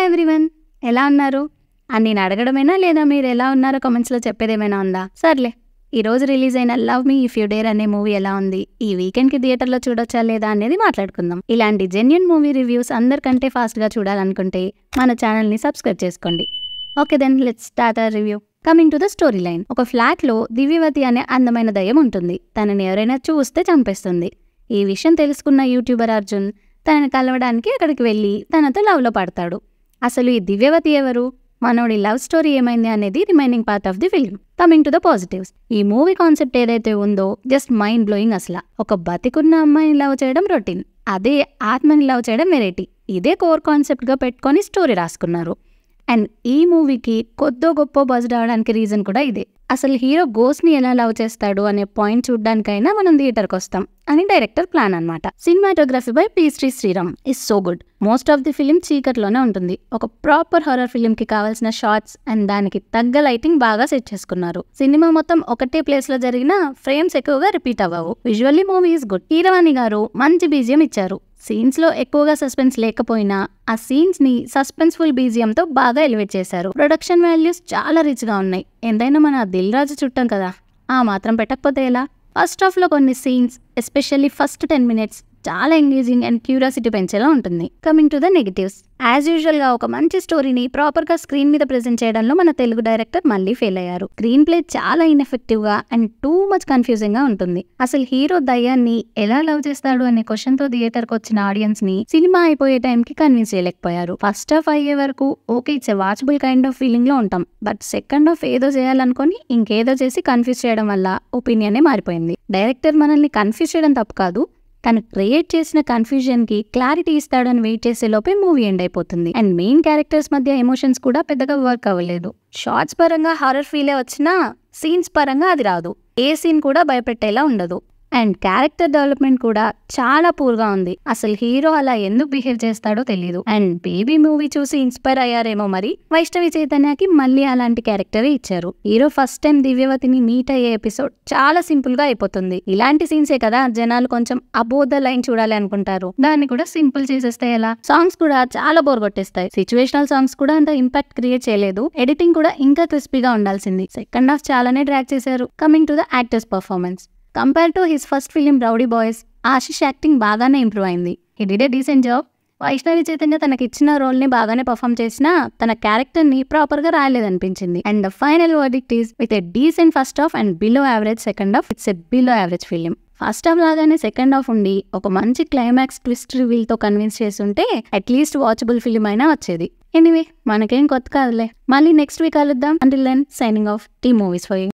Everyone, ఎలా ఉన్నారు అని నేను అడగడమేనా లేదా మీరు ఎలా ఉన్నారో కామెంట్స్లో చెప్పేదేమైనా ఉందా? సర్లే, ఈరోజు రిలీజ్ అయిన love me if you dare అనే మూవీ ఎలా ఉంది, ఈ వీకెండ్కి థియేటర్లో చూడొచ్చా లేదా అనేది మాట్లాడుకుందాం. ఇలాంటి జెన్యూన్ మూవీ రివ్యూస్ అందరికంటే ఫాస్ట్గా చూడాలనుకుంటే మన ఛానల్ని సబ్స్క్రైబ్ చేసుకోండి. Okay then let's start our review. Coming to the story line. ఒక ఫ్లాట్లో దివ్యవతి అనే అందమైన దయ్యం ఉంటుంది. తనని ఎవరైనా చూస్తే చంపేస్తుంది. ఈ విషయం తెలుసుకున్న యూట్యూబర్ అర్జున్ తనని కలవడానికి అక్కడికి వెళ్ళి తనతో లవ్లో పడతాడు. అసలు ఈ దివ్యవతి ఎవరు, మనోడి లవ్ స్టోరీ ఏమైంది అనేది remaining part of the film. Coming to the positives. ఈ మూవీ కాన్సెప్ట్ ఏదైతే ఉందో జస్ట్ మైండ్ బ్లోయింగ్. అసలు ఒక బతికున్న అమ్మాయిని లవ్ చేయడం రొటీన్, అదే ఆత్మని లవ్ చేయడం వెరైటీ. ఇదే కోర్ కాన్సెప్ట్గా పెట్టుకొని స్టోరీ రాసుకున్నారు. అండ్ ఈ మూవీకి కొద్దో గొప్ప బజ్ రావడానికి రీజన్ కూడా ఇదే. అసలు హీరో గోస్ట్ని ఎలా లవ్ చేస్తాడు అనే పాయింట్ చూడడానికైనా మనం థియేటర్కి వస్తాం అని డైరెక్టర్ ప్లాన్ అనమాట. Cinematography by P Sriram is so good. Most of the film చీకట్లోనే ఉంటుంది. ఒక ప్రాపర్ హారర్ ఫిలిం కి కావాల్సిన షార్ట్స్ అండ్ దానికి తగ్గ లైటింగ్ బాగా సెట్ చేసుకున్నారు. సినిమా మొత్తం ఒకటే ప్లేస్ లో జరిగిన ఫ్రేమ్స్ ఎక్కువగా రిపీట్ అవ్వవు. Visually movie is good. Keeravani గారు మంచి బీజియం ఇచ్చారు. సీన్స్ లో ఎక్కువగా సస్పెన్స్ లేకపోయినా ఆ సీన్స్ ని సస్పెన్స్ఫుల్ బీజియం తో బాగా ఎలివేట్ చేశారు. ప్రొడక్షన్ వాల్యూస్ చాలా రిచ్ గా ఉన్నాయి. ఎంతైనా మన దిల్ రాజు చుట్టాం కదా, ఆ మాత్రం పెట్టకపోతే ఎలా? ఫస్ట్ హాఫ్ లో కొన్ని సీన్స్, ఎస్పెషల్లీ ఫస్ట్ 10 minutes చాలా ఎంగేజింగ్ అండ్ క్యూరియాసిటీ పెంచేలా ఉంటుంది. Coming to the negatives. As usual గా ఒక మంచి స్టోరీని ప్రాపర్ గా స్క్రీన్ మీద ప్రెజెంట్ చేయడంలో మన తెలుగు డైరెక్టర్ మళ్ళీ ఫెయిల్ అయ్యారు. స్క్రీన్ ప్లే చాలా ఇన్ఎఫెక్టివ్ గా అండ్ టూ మచ్ కన్ఫ్యూజింగ్ గా ఉంటుంది. అసలు హీరో దయ్యాన్ని ఎలా లవ్ చేస్తాడు అనే క్వశ్చన్ తో థియేటర్ కి వచ్చిన ఆడియన్స్ ని సినిమా అయిపోయే టైం కి కన్విన్స్ చేయలేకపోయారు. ఫస్ట్ హాఫ్ అయ్యే వరకు okay, it's a watchable kind of feeling లో ఉంటాం. బట్ సెకండ్ హాఫ్ ఏదో చేయాలనుకొని ఇంకేదో చేసి కన్ఫ్యూజ్ చేయడం వల్ల ఒపీనియనే మారిపోయింది. డైరెక్టర్ మనల్ని కన్ఫ్యూజ్ చేయడం తప్పు కాదు, తను క్రియేట్ చేసిన కన్ఫ్యూజన్ కి క్లారిటీ ఇస్తాడని వెయిట్ చేసే లోపే మూవీ ఎండ్ అయిపోతుంది. అండ్ మెయిన్ క్యారెక్టర్స్ మధ్య ఎమోషన్స్ కూడా పెద్దగా వర్క్ అవ్వలేదు. షార్ట్స్ పరంగా హారర్ ఫీలే వచ్చినా సీన్స్ పరంగా అది రాదు. ఏ సీన్ కూడా భయపెట్టేలా ఉండదు. అండ్ క్యారెక్టర్ డెవలప్మెంట్ కూడా చాలా పూర్గా ఉంది. అసలు హీరో అలా ఎందుకు బిహేవ్ చేస్తాడో తెలియదు. అండ్ బేబీ మూవీ చూసి ఇన్స్పైర్ అయ్యారేమో మరి. వైష్ణవి చైతన్యకి మళ్ళీ అలాంటి క్యారెక్టరే ఇచ్చారు. హీరో ఫస్ట్ టైం దివ్యవతిని మీట్ అయ్యే ఎపిసోడ్ చాలా సింపుల్ గా అయిపోతుంది. ఇలాంటి సీన్సే కదా జనాలు కొంచెం అబోవ్ ద లైన్ చూడాలి అనుకుంటారు. దాన్ని కూడా సింపుల్ చేసేస్తే ఎలా? సాంగ్స్ కూడా చాలా బోర్ కొట్టేస్తాయి. సిచ్యువేషనల్ సాంగ్స్ కూడా అంత ఇంపాక్ట్ క్రియేట్ చేయలేదు. ఎడిటింగ్ కూడా ఇంకా క్రిస్పీగా ఉండాల్సింది. సెకండ్ హాఫ్ చాలానే డ్రాగ్ చేశారు. Coming to the actors performance. Compare to his first film rowdy boys, Ashish acting బాగానే ఇంప్రూవ్ అయింది. హి did a decent job. Vaishnavi Chaitanya తనకి ఇచ్చిన రోల్ ని బాగానే పర్ఫామ్ చేసినా తన క్యారెక్టర్ ని ప్రాపర్ గా రాయలేదనిపించింది. And the final verdict is with a decent first half and below average second half. It's a below average film. First half లాగానే సెకండ్ హాఫ్ ఉండి ఒక మంచి క్లైమాక్స్ ట్విస్ట్ రివీల్ తో కన్విన్స్ చేస్తుంటే అట్లీస్ట్ వాచబుల్ ఫిలిం అయినా వచ్చేది. Anyway, మనకేం కొత్త కాదులే. మళ్ళీ నెక్స్ట్ వీక్ కలుద్దాం. Until then signing off. T movies for you.